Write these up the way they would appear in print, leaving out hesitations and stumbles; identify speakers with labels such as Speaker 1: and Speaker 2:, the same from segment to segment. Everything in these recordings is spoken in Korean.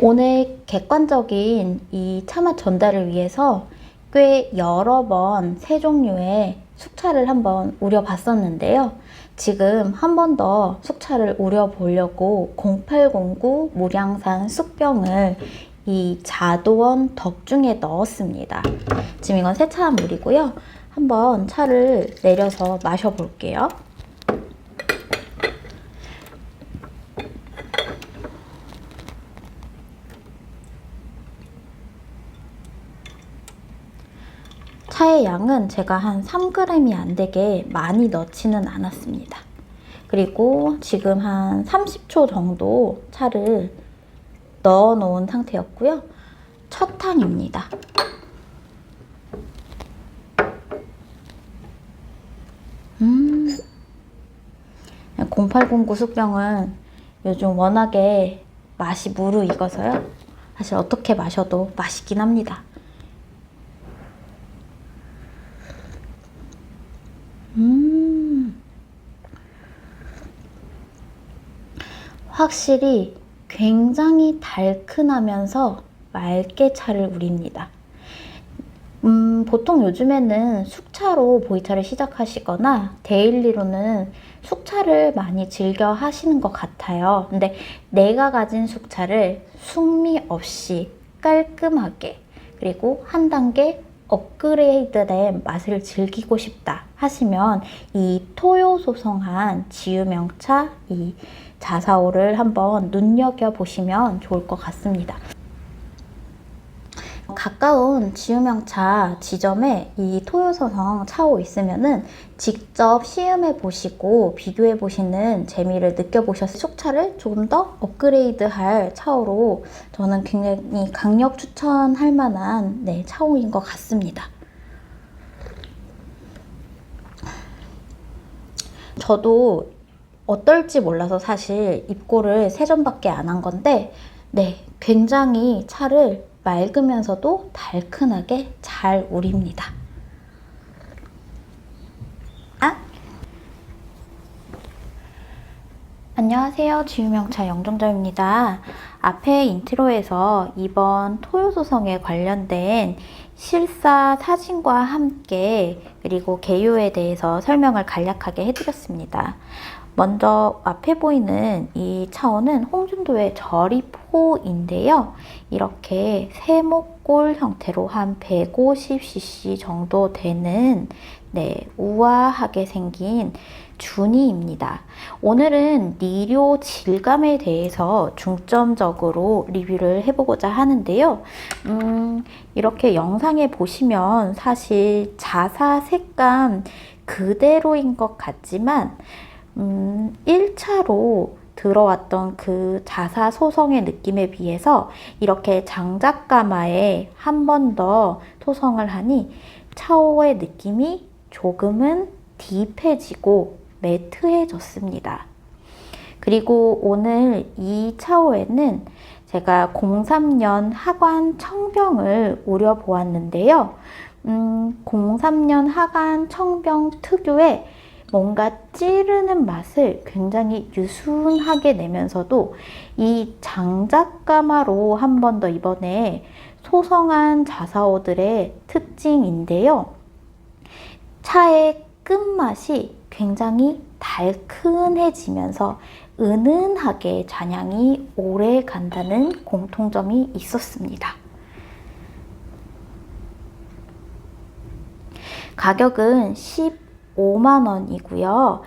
Speaker 1: 오늘 객관적인 이 차맛 전달을 위해서 꽤 여러 번 세 종류의 숙차를 한번 우려봤었는데요. 지금 한 번 더 숙차를 우려보려고 0809 무량산 쑥병을 이 자도원 덕중에 넣었습니다. 지금 이건 세차한 물이고요. 한번 차를 내려서 마셔볼게요. 차의 양은 제가 한 3g이 안 되게 많이 넣지는 않았습니다. 그리고 지금 한 30초 정도 차를 넣어 놓은 상태였고요. 첫 탕입니다. 0809 쑥병은 요즘 워낙에 맛이 무르익어서요. 사실 어떻게 마셔도 맛있긴 합니다. 확실히 굉장히 달큰하면서 맑게 차를 우립니다. 보통 요즘에는 숙차로 보이차를 시작하시거나 데일리로는 숙차를 많이 즐겨 하시는 것 같아요. 근데 내가 가진 숙차를 숙미 없이 깔끔하게 그리고 한 단계 업그레이드된 맛을 즐기고 싶다 하시면 이 토요소성한 지유명차 이 자사오를 한번 눈여겨보시면 좋을 것 같습니다. 가까운 지유명차 지점에 이 토요소성 차오 있으면은 직접 시음해 보시고 비교해 보시는 재미를 느껴보셔서 숙차를 조금 더 업그레이드 할 차오로 저는 굉장히 강력 추천할 만한 차오인 것 같습니다. 저도 어떨지 몰라서 사실 입고를 3전밖에 안 한 건데 굉장히 차를 맑으면서도 달큰하게 잘 우립니다. 안녕하세요. 지유명차 영종점입니다. 앞에 인트로에서 이번 토요소성에 관련된 실사 사진과 함께 그리고 개요에 대해서 설명을 간략하게 해드렸습니다. 먼저 앞에 보이는 이 차오는 홍준도의 저리포인데요. 이렇게 세모꼴 형태로 한 150cc 정도 되는 우아하게 생긴 준이입니다. 오늘은 니료 질감에 대해서 중점적으로 리뷰를 해보고자 하는데요. 이렇게 영상에 보시면 사실 자사 색감 그대로인 것 같지만 1차로 들어왔던 그 자사 소성의 느낌에 비해서 이렇게 장작가마에 한 번 더 토성을 하니 차오의 느낌이 조금은 딥해지고 매트해졌습니다. 그리고 오늘 이 차오에는 제가 03년 하관 청병을 우려보았는데요. 03년 하관 청병 특유의 뭔가 찌르는 맛을 굉장히 유순하게 내면서도 이 장작가마로 한 번 더 이번에 소성한 자사오들의 특징인데요. 차의 끝맛이 굉장히 달큰해지면서 은은하게 잔향이 오래 간다는 공통점이 있었습니다. 가격은 15만원이고요.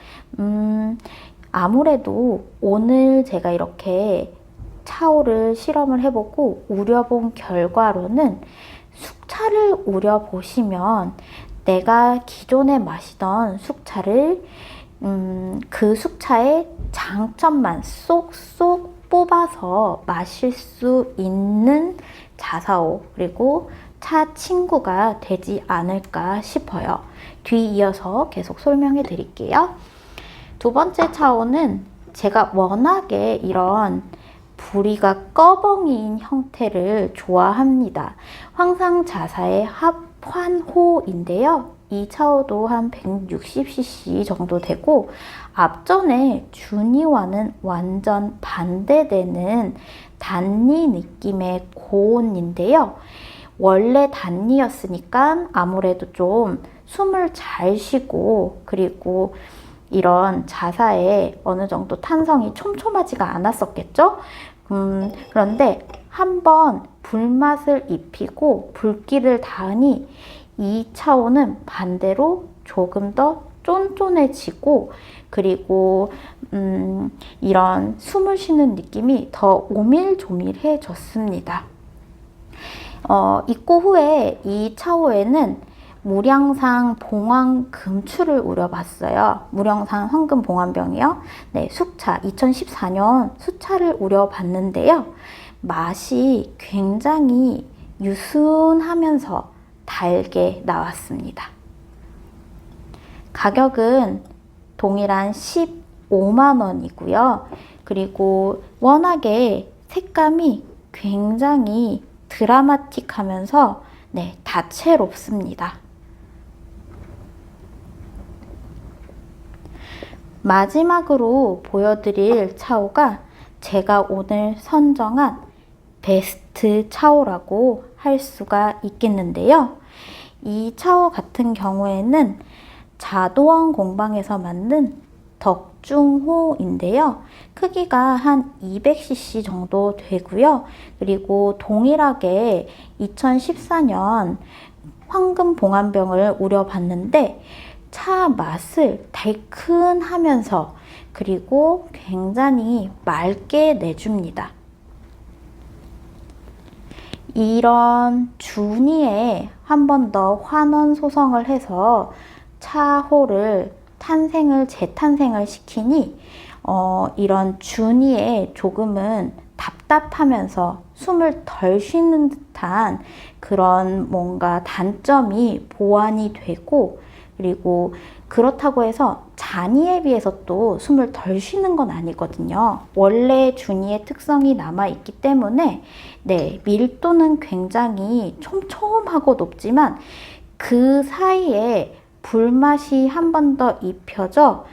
Speaker 1: 아무래도 오늘 제가 이렇게 차오를 실험을 해보고 우려본 결과로는 숙차를 우려보시면 내가 기존에 마시던 숙차를 그 숙차의 장점만 쏙쏙 뽑아서 마실 수 있는 자사오 그리고 차 친구가 되지 않을까 싶어요. 뒤이어서 계속 설명해 드릴게요. 두 번째 차오는 제가 워낙에 이런 부리가 꺼벙이인 형태를 좋아합니다. 황상자사의 합환호인데요. 이 차오도 한 160cc 정도 되고 앞전에 준이와는 완전 반대되는 단니 느낌의 고온인데요. 원래 단니였으니까 아무래도 좀 숨을 잘 쉬고 그리고 이런 자사에 어느 정도 탄성이 촘촘하지가 않았었겠죠? 그런데 한번 불맛을 입히고 불기를 닿으니 이 차오는 반대로 조금 더 쫀쫀해지고 그리고 이런 숨을 쉬는 느낌이 더 오밀조밀해졌습니다. 입고 후에 이 차오에는 무량산 봉황 금추를 우려봤어요. 무량산 황금 봉황병이요. 네, 숙차 2014년 수차를 우려봤는데요. 맛이 굉장히 유순하면서 달게 나왔습니다. 가격은 동일한 15만 원이고요. 그리고 워낙에 색감이 굉장히 드라마틱하면서 네, 다채롭습니다. 마지막으로 보여드릴 차오가 제가 오늘 선정한 베스트 차오라고 할 수가 있겠는데요. 이 차오 같은 경우에는 자도원 공방에서 만든 덕중호인데요. 크기가 한 200cc 정도 되고요. 그리고 동일하게 2014년 황금 봉안병을 우려봤는데 차 맛을 달큰하면서 그리고 굉장히 맑게 내줍니다. 이런 준이에 한 번 더 환원 소성을 해서 차호를 재탄생을 시키니 이런 준이에 조금은 답답하면서 숨을 덜 쉬는 듯한 그런 뭔가 단점이 보완이 되고 그리고 그렇다고 해서 잔이에 비해서 또 숨을 덜 쉬는 건 아니거든요. 원래 준이의 특성이 남아있기 때문에 네, 밀도는 굉장히 촘촘하고 높지만 그 사이에 불맛이 한 번 더 입혀져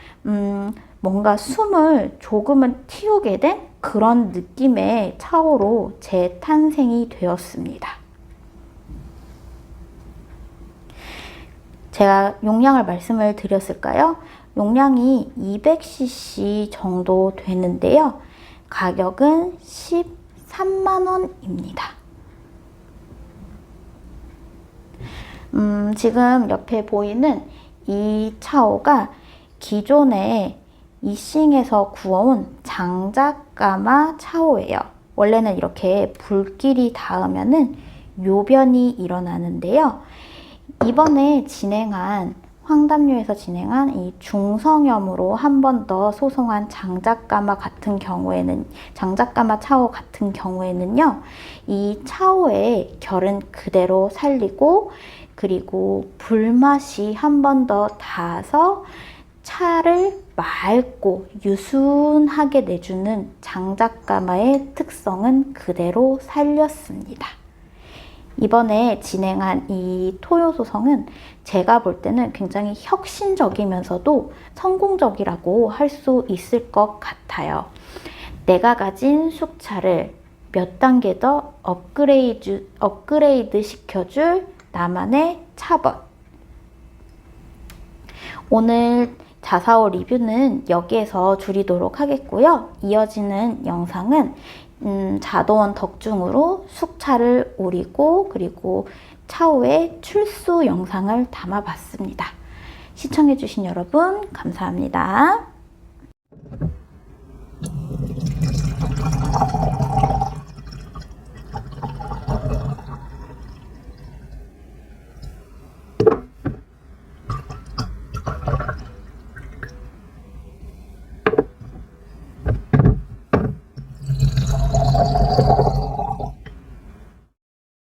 Speaker 1: 뭔가 숨을 조금은 틔우게 된 그런 느낌의 차오로 재탄생이 되었습니다. 제가 용량을 말씀을 드렸을까요? 용량이 200cc 정도 되는데요. 가격은 13만원입니다. 지금 옆에 보이는 이 차오가 기존에 이싱에서 구워온 장작가마 차오예요. 원래는 이렇게 불길이 닿으면은 요변이 일어나는데요. 이번에 황담류에서 진행한 이 중성염으로 한 번 더 소송한 장작가마 차오 같은 경우에는요, 이 차오의 결은 그대로 살리고 그리고 불맛이 한 번 더 닿아서 차를 맑고 유순하게 내주는 장작가마의 특성은 그대로 살렸습니다. 이번에 진행한 이 토요 소성은 제가 볼 때는 굉장히 혁신적이면서도 성공적이라고 할 수 있을 것 같아요. 내가 가진 숙차를 몇 단계 더 업그레이드 시켜줄 나만의 차벗. 오늘 자사오 리뷰는 여기에서 줄이도록 하겠고요. 이어지는 영상은 자도원 덕중으로 숙차를 우리고 그리고 차오의 출수 영상을 담아봤습니다. 시청해주신 여러분 감사합니다.